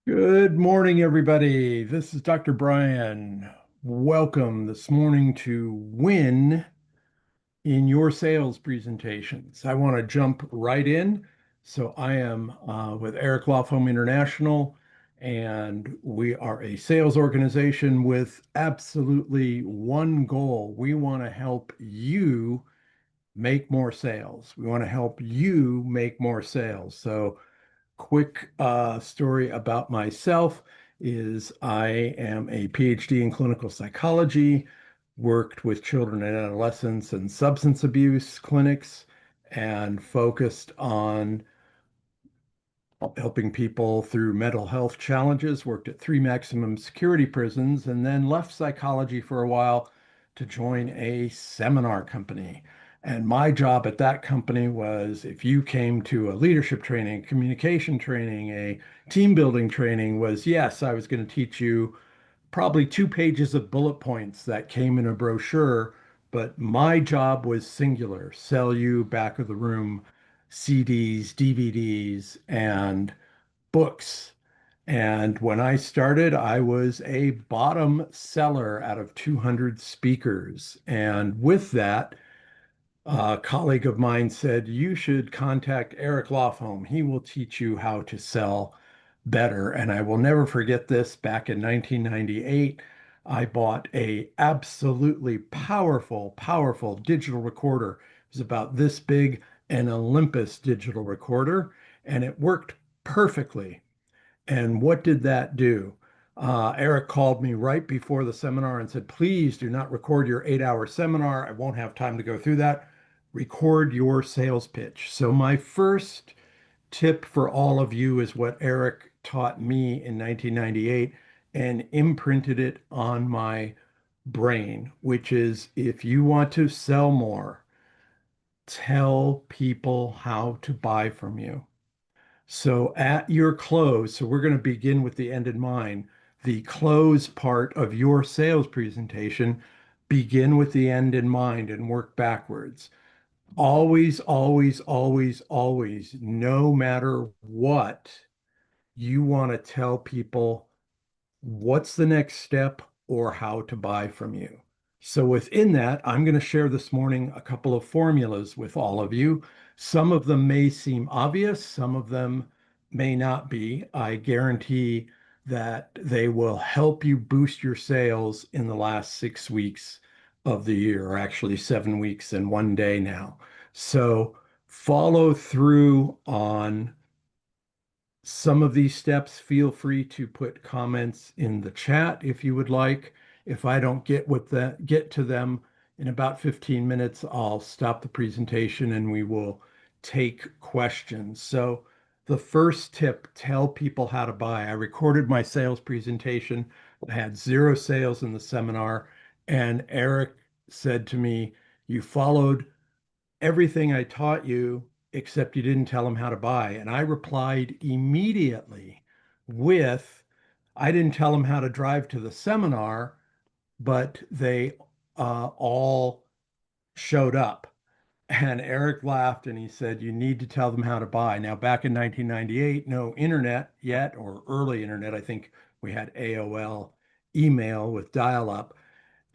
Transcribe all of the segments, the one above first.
Good morning, everybody. This is Dr. Brian. Welcome this morning to Win in Your Sales Presentations. I want to jump right in. So, I am with Eric Law Home International, and we are a sales organization with absolutely one goal. We want to help you make more sales. We want to help you make more sales. So, quick story about myself is I am a PhD in clinical psychology, worked with children and adolescents and substance abuse clinics, and focused on helping people through mental health challenges, worked at three maximum security prisons, and then left psychology for a while to join a seminar company. And my job at that company was if you came to a leadership training, communication training, a team building training, was yes, I was going to teach you probably 2 pages of bullet points that came in a brochure, but my job was singular, sell you back of the room CDs, DVDs, and books. And when I started, I was a bottom seller out of 200 speakers. And with that, a colleague of mine said, you should contact Eric Lofholm. He will teach you how to sell better. And I will never forget this. Back in 1998, I bought a absolutely powerful digital recorder. It was about this big, an Olympus digital recorder, and it worked perfectly. And what did that do? Eric called me right before the seminar and said, please do not record your 8 hour seminar. I won't have time to go through that. Record your sales pitch. So, my first tip for all of you is what Eric taught me in 1998 and imprinted it on my brain, which is if you want to sell more, tell people how to buy from you. So at your close, so we're going to begin with the end in mind. The close part of your sales presentation, begin with the end in mind and work backwards. Always, no matter what, you want to tell people what's the next step or how to buy from you. So within that, I'm going to share this morning a couple of formulas with all of you. Some of them may seem obvious, some of them may not be. I guarantee that they will help you boost your sales in the last 6 weeks of the year, or actually 7 weeks and one day now. So follow through on some of these steps. Feel free to put comments in the chat if you would like. If I don't get to them in about 15 minutes, I'll stop the presentation and we will take questions. So the first tip, tell people how to buy. I recorded my sales presentation. I had zero sales in the seminar, and Eric said to me, you followed everything I taught you, except you didn't tell them how to buy. And I replied immediately with, I didn't tell them how to drive to the seminar, but they all showed up. And Eric laughed and he said, you need to tell them how to buy. Now, back in 1998, no internet yet, or early internet. I think we had AOL email with dial up,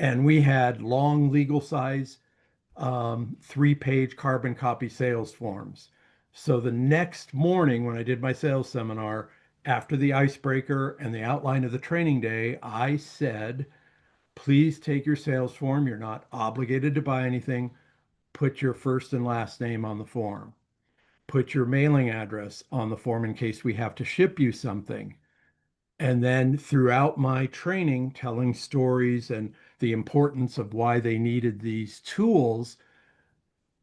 and we had long legal size 3 page carbon copy sales forms. So the next morning, when I did my sales seminar, after the icebreaker and the outline of the training day, I said, please take your sales form. You're not obligated to buy anything. Put your first and last name on the form. Put your mailing address on the form in case we have to ship you something. And then throughout my training, telling stories and the importance of why they needed these tools,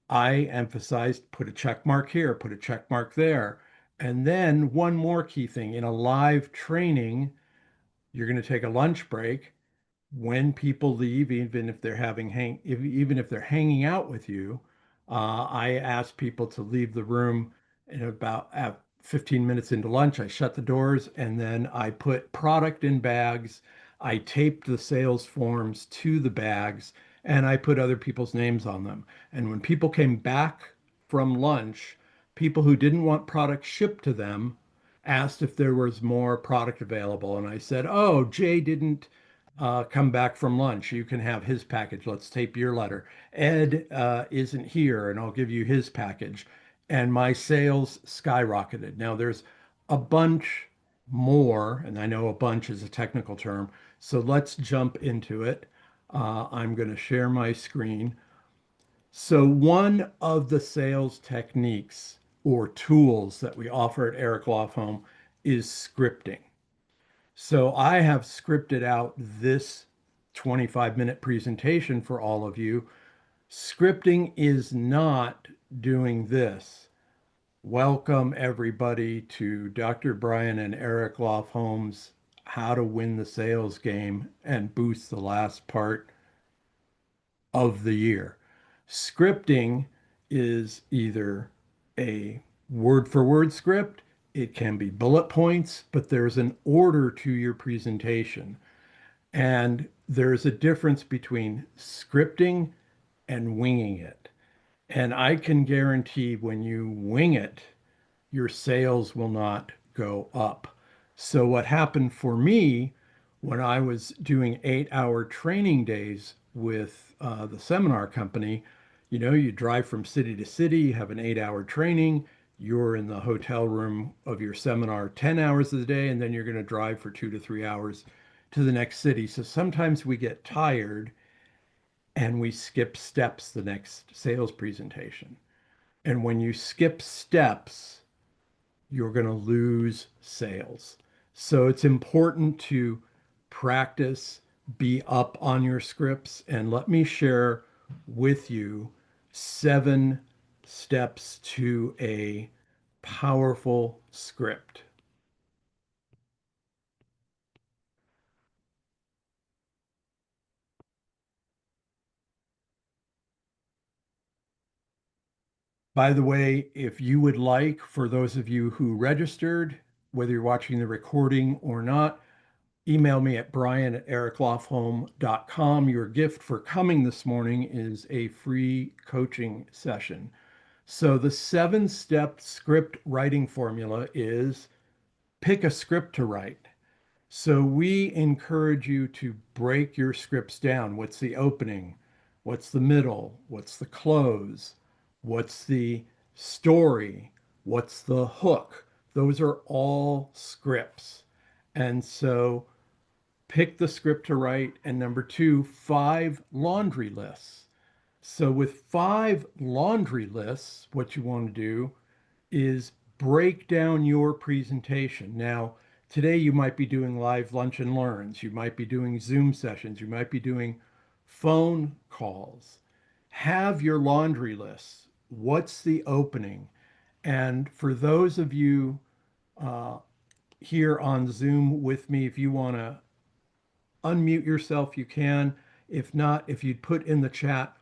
I emphasized put a check mark here, put a check mark there. And then one more key thing in a live training, you're going to take a lunch break. When people leave, even if they're hanging out with you, I ask people to leave the room in about at 15 minutes into lunch. I shut the doors and then I put product in bags. I taped the sales forms to the bags and I put other people's names on them. And when people came back from lunch, people who didn't want product shipped to them asked if there was more product available. And I said, "Oh, Jay didn't come back from lunch. You can have his package. Let's tape your letter. Ed isn't here, and I'll give you his package." And my sales skyrocketed. Now, there's a bunch more, and I know a bunch is a technical term. So let's jump into it. I'm going to share my screen. So, one of the sales techniques or tools that we offer at Eric Lofholm Home is scripting. So, I have scripted out this 25-minute presentation for all of you. Scripting is not doing this. Welcome, everybody, to Dr. Brian and Eric Lofholm's How to Win the Sales Game and Boost the Last Part of the Year. Scripting is either a word for word script, it can be bullet points, but there's an order to your presentation. And there's a difference between scripting and winging it. And I can guarantee when you wing it, your sales will not go up. So, what happened for me when I was doing 8-hour training days with the seminar company, you drive from city to city, you have an 8-hour training, you're in the hotel room of your seminar 10 hours of the day, and then you're going to drive for 2 to 3 hours to the next city. So, sometimes we get tired and we skip steps the next sales presentation. And when you skip steps, you're going to lose sales. So it's important to practice, be up on your scripts, and let me share with you 7 steps to a powerful script. By the way, if you would like, for those of you who registered, whether you're watching the recording or not, email me at brian@ericlofholm.com. Your gift for coming this morning is a free coaching session. So the 7-step script writing formula is pick a script to write. So we encourage you to break your scripts down. What's the opening? What's the middle? What's the close? What's the story? What's the hook? Those are all scripts. And so pick the script to write. And number 2, 5 laundry lists. So with 5 laundry lists, what you want to do is break down your presentation. Now, today you might be doing live lunch and learns, you might be doing Zoom sessions, you might be doing phone calls. Have your laundry lists. What's the opening? And for those of you uh, here on Zoom with me, if you want to unmute yourself, you can. If not, if you'd put in the chat,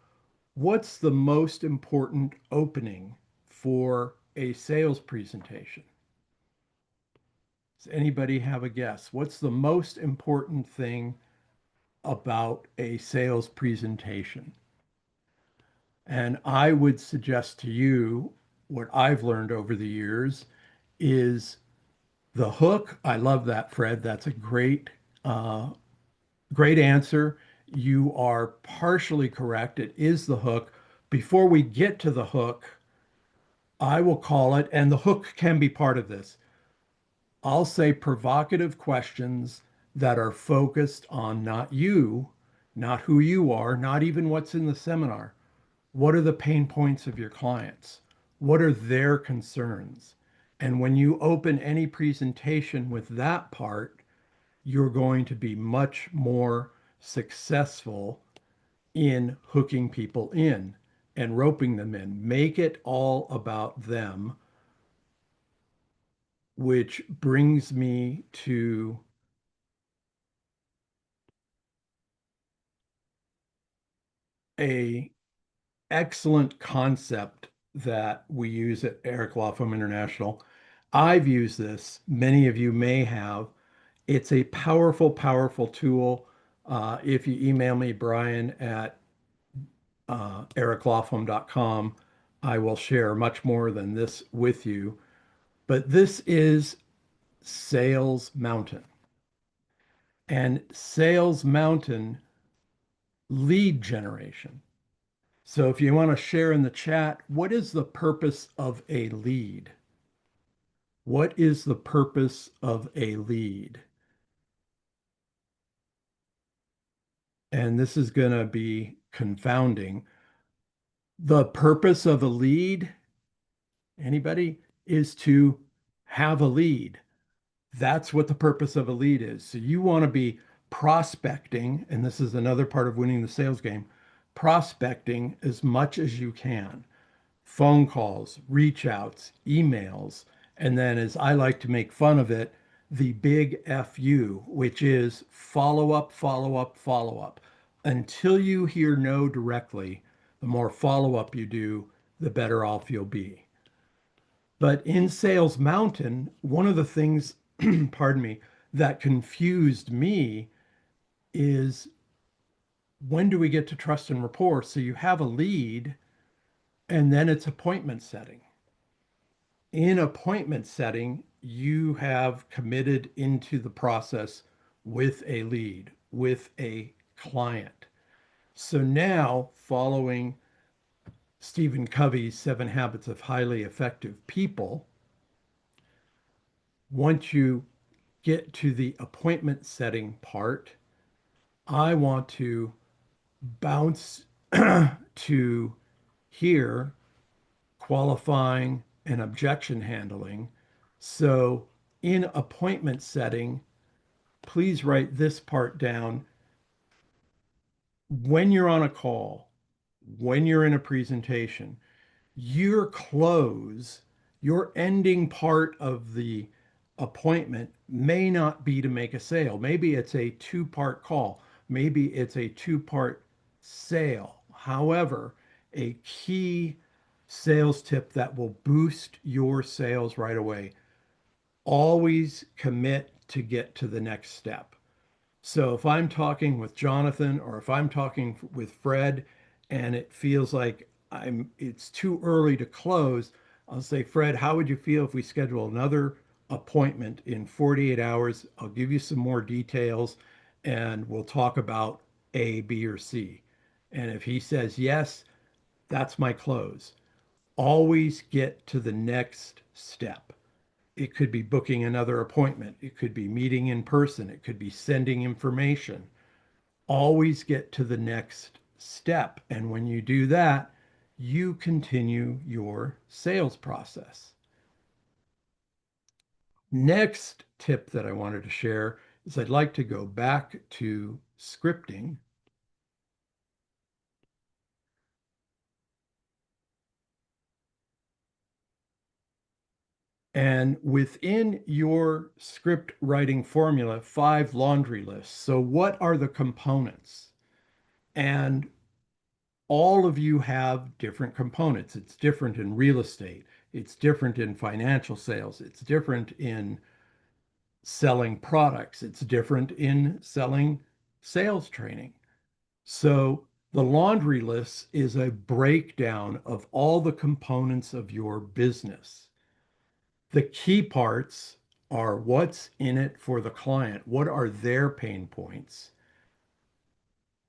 what's the most important opening for a sales presentation? Does anybody have a guess? What's the most important thing about a sales presentation? And I would suggest to you what I've learned over the years is the hook. I love that, Fred. That's a great answer. You are partially correct. It is the hook. Before we get to the hook, I will call it, and the hook can be part of this. I'll say provocative questions that are focused on not you, not who you are, not even what's in the seminar. What are the pain points of your clients? What are their concerns? And when you open any presentation with that part, you're going to be much more successful in hooking people in and roping them in. Make it all about them, which brings me to a excellent concept that we use at Eric Law Firm International. I've used this. Many of you may have. It's a powerful, powerful tool. If you email me, Brian at ericlawfirm.com, I will share much more than this with you. But this is Sales Mountain. And Sales Mountain lead generation. So if you want to share in the chat, what is the purpose of a lead? What is the purpose of a lead? And this is going to be confounding. The purpose of a lead, anybody, is to have a lead. That's what the purpose of a lead is. So you want to be prospecting, and this is another part of winning the sales game, prospecting as much as you can. Phone calls, reach outs, emails, and then as I like to make fun of it, the big FU, which is follow up, follow up, follow up. Until you hear no directly, the more follow up you do, the better off you'll be. But in Sales Mountain, one of the things, pardon me, that confused me is when do we get to trust and rapport? So you have a lead and then it's appointment setting. In appointment setting, you have committed into the process with a lead, with a client. So now, following Stephen Covey's 7 Habits of Highly Effective People, once you get to the appointment setting part, I want to bounce to here, qualifying and objection handling. So in appointment setting, please write this part down. When you're on a call, when you're in a presentation, your close, your ending part of the appointment may not be to make a sale. Maybe it's a two-part call. Maybe it's a two-part sale. However, a key sales tip that will boost your sales right away. Always commit to get to the next step. So if I'm talking with Jonathan or if I'm talking with Fred and it feels like it's too early to close, I'll say, Fred, how would you feel if we schedule another appointment in 48 hours? I'll give you some more details and we'll talk about A, B, or C. And if he says yes, that's my close. Always get to the next step. It could be booking another appointment. It could be meeting in person. It could be sending information. Always get to the next step. And when you do that, you continue your sales process. Next tip that I wanted to share is I'd like to go back to scripting. And within your script writing formula, 5 laundry lists. So what are the components? And all of you have different components. It's different in real estate. It's different in financial sales. It's different in selling products. It's different in selling sales training. So the laundry list is a breakdown of all the components of your business. The key parts are what's in it for the client, what are their pain points,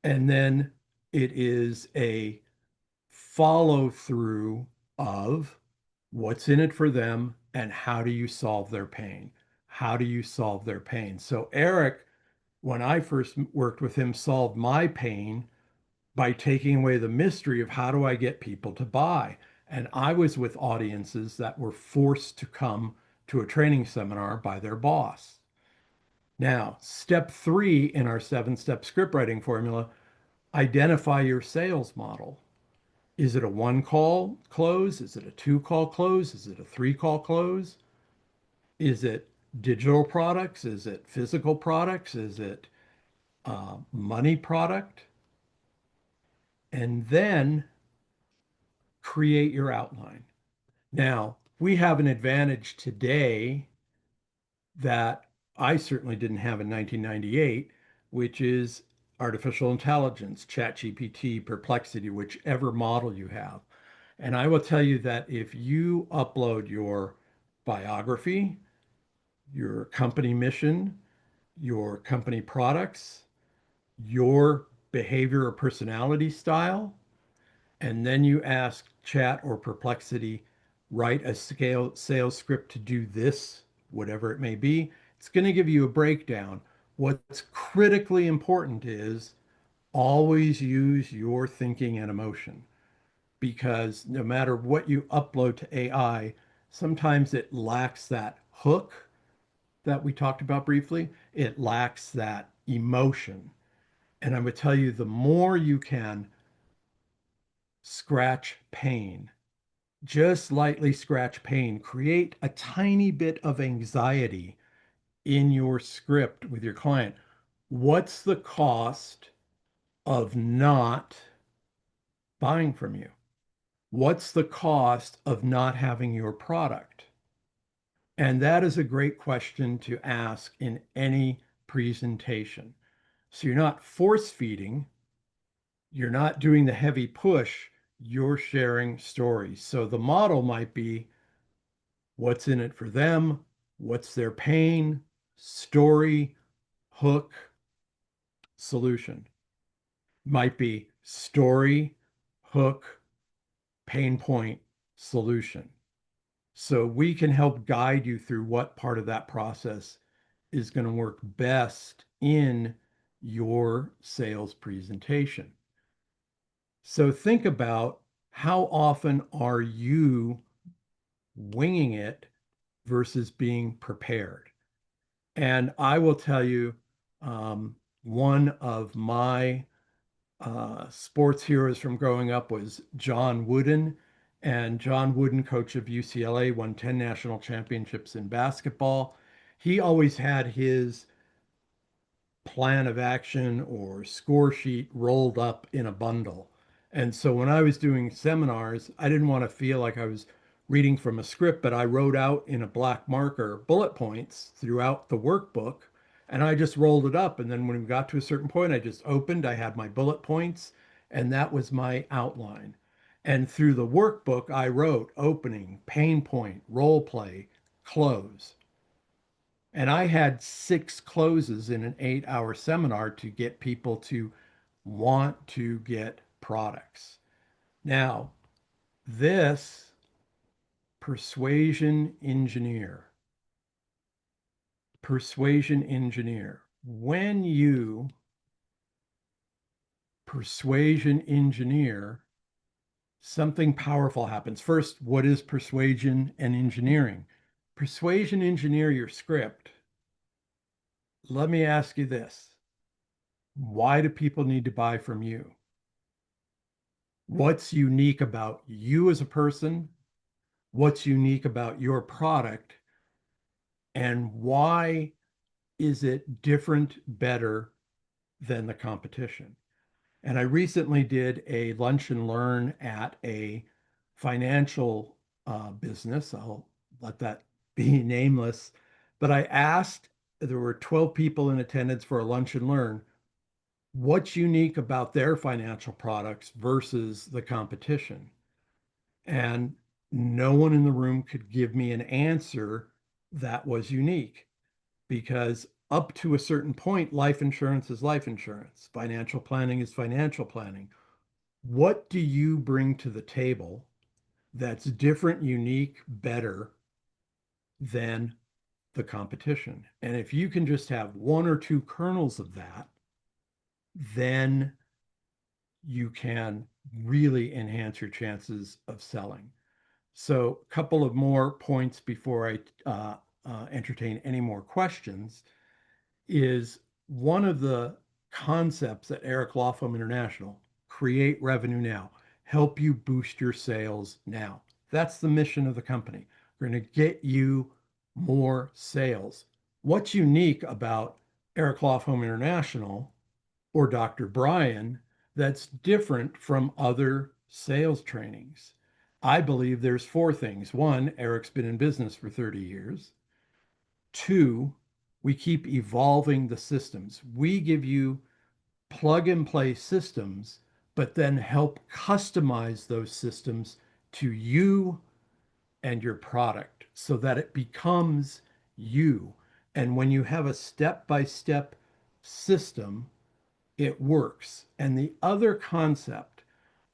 and then it is a follow through of what's in it for them and how do you solve their pain? How do you solve their pain? So Eric, when I first worked with him, solved my pain by taking away the mystery of how do I get people to buy? And I was with audiences that were forced to come to a training seminar by their boss. Now, step 3 in our 7-step script writing formula, identify your sales model. Is it a 1 call close? Is it a 2 call close? Is it a 3 call close? Is it digital products? Is it physical products? Is it money product? And then create your outline. Now, we have an advantage today that I certainly didn't have in 1998, which is artificial intelligence, ChatGPT, Perplexity, whichever model you have. And I will tell you that if you upload your biography, your company mission, your company products, your behavior or personality style, and then you ask Chat or Perplexity, write a scale sales script to do this, whatever it may be. It's going to give you a breakdown. What's critically important is always use your thinking and emotion, because no matter what you upload to AI, sometimes it lacks that hook that we talked about briefly. It lacks that emotion. And I would tell you, the more you can scratch pain, just lightly scratch pain, create a tiny bit of anxiety in your script with your client. What's the cost of not buying from you? What's the cost of not having your product? And that is a great question to ask in any presentation. So you're not force feeding, you're not doing the heavy push, you're sharing stories. So the model might be what's in it for them, what's their pain, story, hook, solution. Might be story, hook, pain point, solution. So we can help guide you through what part of that process is going to work best in your sales presentation. So think about, how often are you winging it versus being prepared? And I will tell you, one of my sports heroes from growing up was John Wooden. And John Wooden, coach of UCLA, won 10 national championships in basketball. He always had his plan of action or score sheet rolled up in a bundle. And so when I was doing seminars, I didn't want to feel like I was reading from a script, but I wrote out in a black marker bullet points throughout the workbook, and I just rolled it up. And then when we got to a certain point, I just opened, I had my bullet points, and that was my outline. And through the workbook, I wrote opening, pain point, role play, close. And I had 6 closes in an 8-hour seminar to get people to want to get products. Now, this persuasion engineer, when you persuasion engineer, something powerful happens. First, what is persuasion and engineering? Persuasion engineer your script. Let me ask you this. Why do people need to buy from you? What's unique about you as a person? What's unique about your product? And why is it different, better than the competition? And I recently did a lunch and learn at a financial business. I'll let that be nameless. But I asked, there were 12 people in attendance for a lunch and learn, what's unique about their financial products versus the competition? And no one in the room could give me an answer that was unique, because up to a certain point, life insurance is life insurance, financial planning is financial planning. What do you bring to the table that's different, unique, better than the competition? And if you can just have one or two kernels of that, then you can really enhance your chances of selling. So, a couple of more points before I entertain any more questions is, one of the concepts at Eric Law Firm International: create revenue now, help you boost your sales now. That's the mission of the company. We're going to get you more sales. What's unique about Eric Law Firm International or Dr. Brian that's different from other sales trainings? I believe there's 4 things. One, Eric's been in business for 30 years. Two, we keep evolving the systems. We give you plug and play systems, but then help customize those systems to you and your product so that it becomes you. And when you have a step-by-step system, it works. And the other concept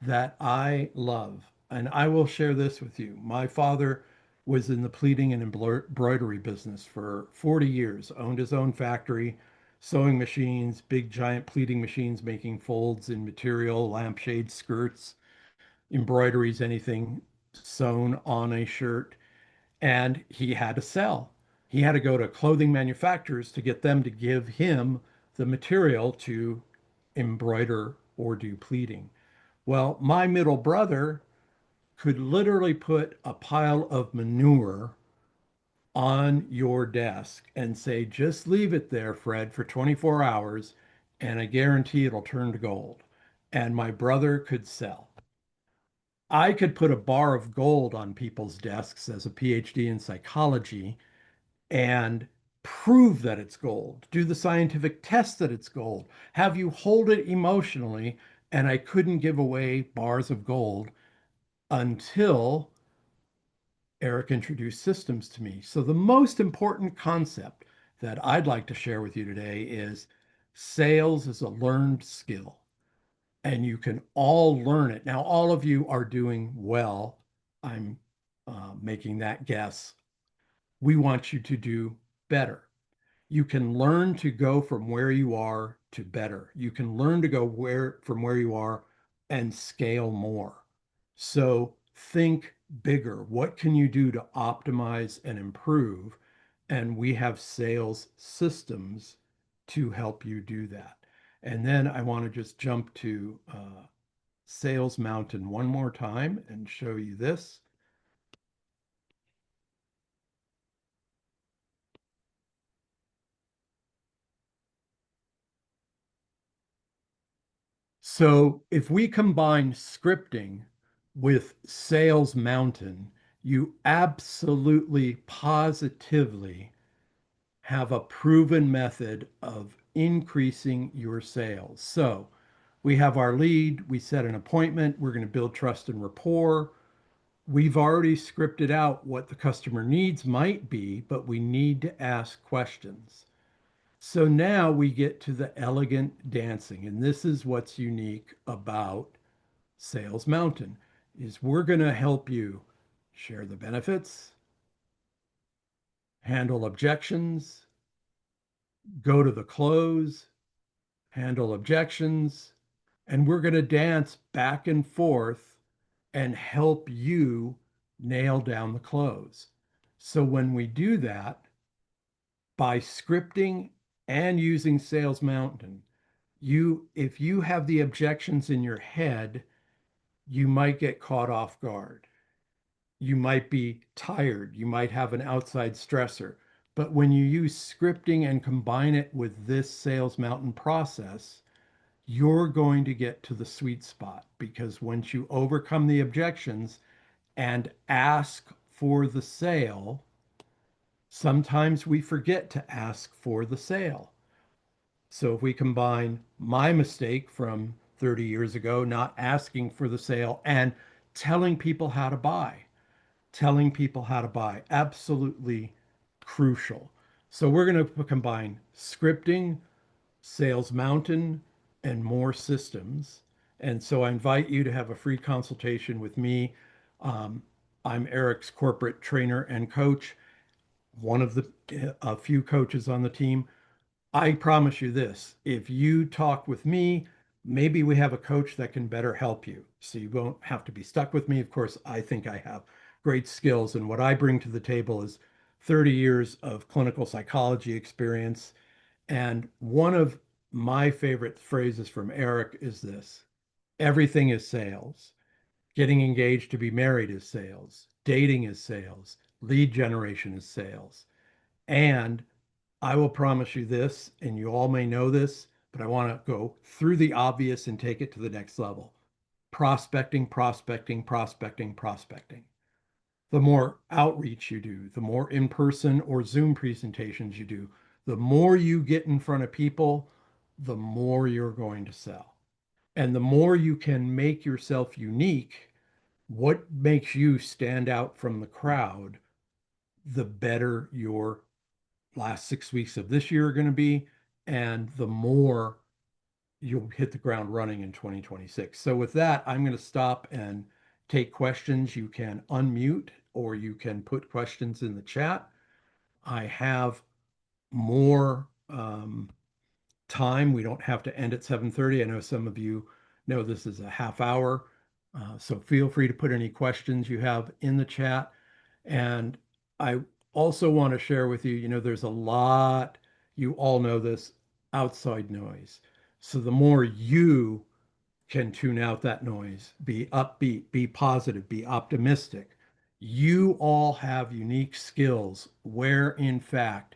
that I love, and I will share this with you. My father was in the pleating and embroidery business for 40 years, owned his own factory, sewing machines, big giant pleating machines making folds in material, lampshade skirts, embroideries, anything sewn on a shirt. And he had to sell. He had to go to clothing manufacturers to get them to give him the material to embroider or do pleating. Well, my middle brother could literally put a pile of manure on your desk and say, just leave it there, Fred, for 24 hours, and I guarantee it'll turn to gold. And my brother could sell. I could put a bar of gold on people's desks as a PhD in psychology and prove that it's gold, do the scientific test that it's gold, have you hold it emotionally. And I couldn't give away bars of gold until Eric introduced systems to me. So the most important concept that I'd like to share with you today is sales is a learned skill and you can all learn it. Now, all of you are doing well. I'm making that guess. We want you to do better. You can learn to go from where you are to better. You can learn to go from where you are and scale more. So think bigger. What can you do to optimize and improve? And we have sales systems to help you do that. And then I want to just jump to Sales Mountain one more time and show you this. So if we combine scripting with Sales Mountain, you absolutely positively have a proven method of increasing your sales. So we have our lead, we set an appointment, we're going to build trust and rapport. We've already scripted out what the customer needs might be, but we need to ask questions. So now we get to the elegant dancing, and this is what's unique about Sales Mountain is we're going to help you share the benefits, handle objections, go to the close, handle objections, and we're going to dance back and forth and help you nail down the close. So when we do that, by scripting and using Sales Mountain, if you have the objections in your head, you might get caught off guard. You might be tired. You might have an outside stressor. But when you use scripting and combine it with this Sales Mountain process, you're going to get to the sweet spot because once you overcome the objections and ask for the sale, sometimes we forget to ask for the sale. So if we combine my mistake from 30 years ago, not asking for the sale and telling people how to buy, absolutely crucial. So we're going to combine scripting, Sales Mountain, and more systems. And so I invite you to have a free consultation with me. Um, I'm Eric's corporate trainer and coach, one of the a few coaches on the team. I promise you this, if you talk with me, maybe we have a coach that can better help you. So you won't have to be stuck with me. Of course, I think I have great skills, and what I bring to the table is 30 years of clinical psychology experience. And one of my favorite phrases from Eric is this: everything is sales. Getting engaged to be married is sales. Dating is sales. Lead generation is sales. And I will promise you this, and you all may know this, but I want to go through the obvious and take it to the next level. Prospecting, prospecting, prospecting, prospecting. The more outreach you do, the more in-person or Zoom presentations you do, the more you get in front of people, the more you're going to sell. And the more you can make yourself unique, what makes you stand out from the crowd, the better your last 6 weeks of this year are going to be, and the more you'll hit the ground running in 2026. So with that, I'm going to stop and take questions. You can unmute or you can put questions in the chat. I have more time. We don't have to end at 7:30. I know some of you know this is a half hour. So feel free to put any questions you have in the chat. And I also want to share with you, there's a lot, you all know this, outside noise. So the more you can tune out that noise, be upbeat, be positive, be optimistic. You all have unique skills where, in fact,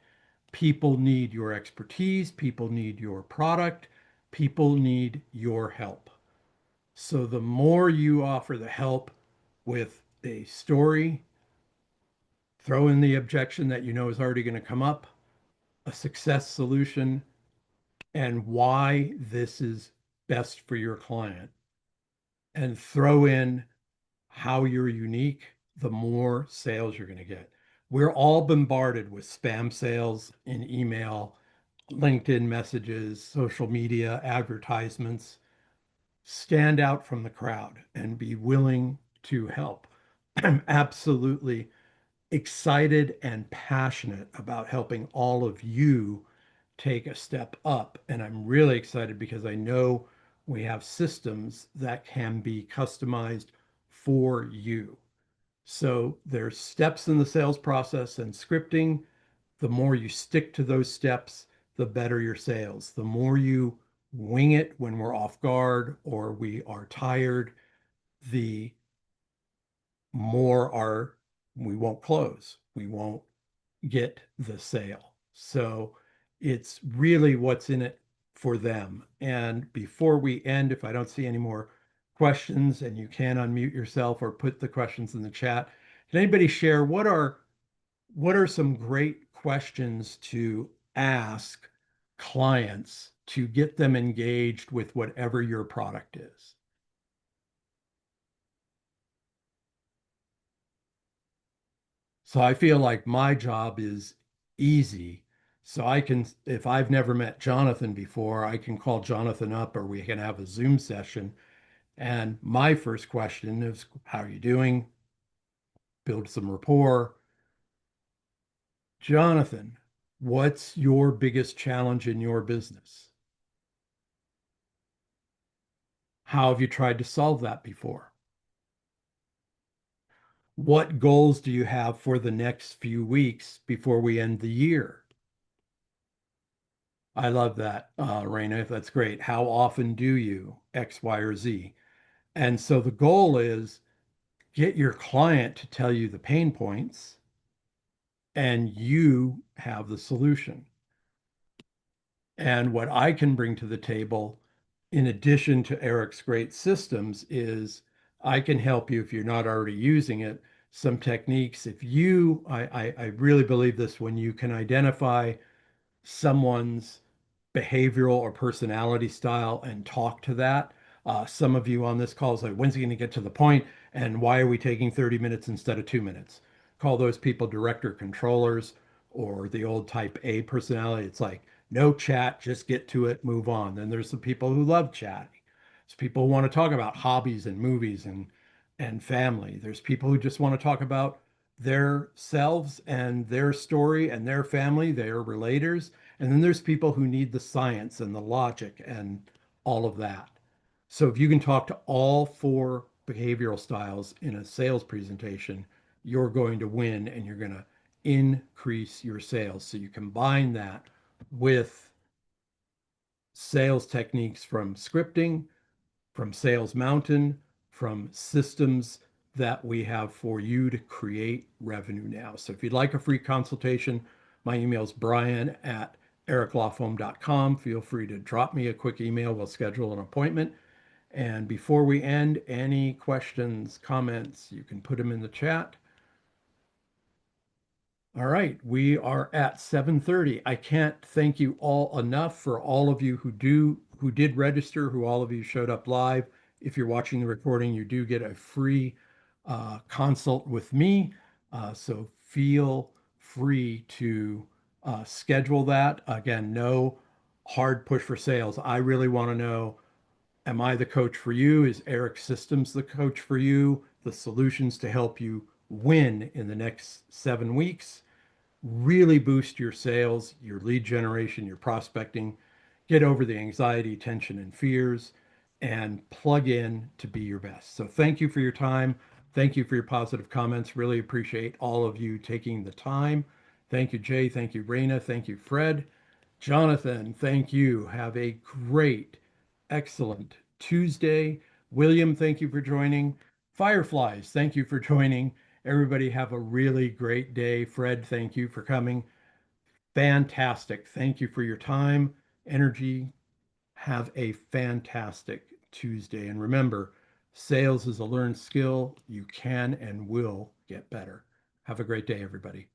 people need your expertise, people need your product, people need your help. So the more you offer the help with a story, throw in the objection that you know is already going to come up, a success solution, and why this is best for your client, and throw in how you're unique, the more sales you're going to get. We're all bombarded with spam sales in email, LinkedIn messages, social media, advertisements. Stand out from the crowd and be willing to help. I'm absolutely excited and passionate about helping all of you take a step up. And I'm really excited because I know we have systems that can be customized for you. So there's steps in the sales process and scripting. The more you stick to those steps, the better your sales. The more you wing it when we're off guard or we are tired, the more our we won't close. We won't get the sale. So it's really what's in it for them. And before we end, if I don't see any more questions, and you can unmute yourself or put the questions in the chat, can anybody share what are some great questions to ask clients to get them engaged with whatever your product is? So I feel like my job is easy. So I can, if I've never met Jonathan before, I can call Jonathan up or we can have a Zoom session. And my first question is, how are you doing? Build some rapport. Jonathan, what's your biggest challenge in your business? How have you tried to solve that before? What goals do you have for the next few weeks before we end the year? I love that, Raina. That's great. How often do you X, Y, or Z? And so the goal is get your client to tell you the pain points and you have the solution. And what I can bring to the table, in addition to Eric's great systems, is I can help you if you're not already using it, some techniques. If you, I really believe this, when you can identify someone's behavioral or personality style and talk to that. Some of you on this call is like, when's he going to get to the point? And why are we taking 30 minutes instead of 2 minutes? Call those people director controllers or the old type A personality. It's like, no chat, just get to it, move on. Then there's the people who love chatting. There's people who want to talk about hobbies and movies and family. There's people who just want to talk about their selves and their story and their family, their relators. And then there's people who need the science and the logic and all of that. So if you can talk to all four behavioral styles in a sales presentation, you're going to win and you're going to increase your sales. So you combine that with sales techniques from scripting, from Sales Mountain, from systems that we have for you to create revenue now. So if you'd like a free consultation, my email is brian@ericlawfoam.com. Feel free to drop me a quick email. We'll schedule an appointment. And before we end, any questions, comments, you can put them in the chat. All right, we are at 7:30. I can't thank you all enough for all of you who did register, who all of you showed up live. If you're watching the recording, you do get a free consult with me. So feel free to schedule that. Again, no hard push for sales. I really want to know, am I the coach for you? Is Eric Systems the coach for you? The solutions to help you win in the next 7 weeks, really boost your sales, your lead generation, your prospecting, get over the anxiety, tension, and fears, and plug in to be your best. So thank you for your time. Thank you for your positive comments. Really appreciate all of you taking the time. Thank you, Jay. Thank you, Raina. Thank you, Fred. Jonathan, thank you. Have a great, excellent Tuesday. William, thank you for joining. Fireflies, thank you for joining. Everybody have a really great day. Fred, thank you for coming. Fantastic. Thank you for your time, energy. Have a fantastic Tuesday. And remember, sales is a learned skill. You can and will get better. Have a great day, everybody.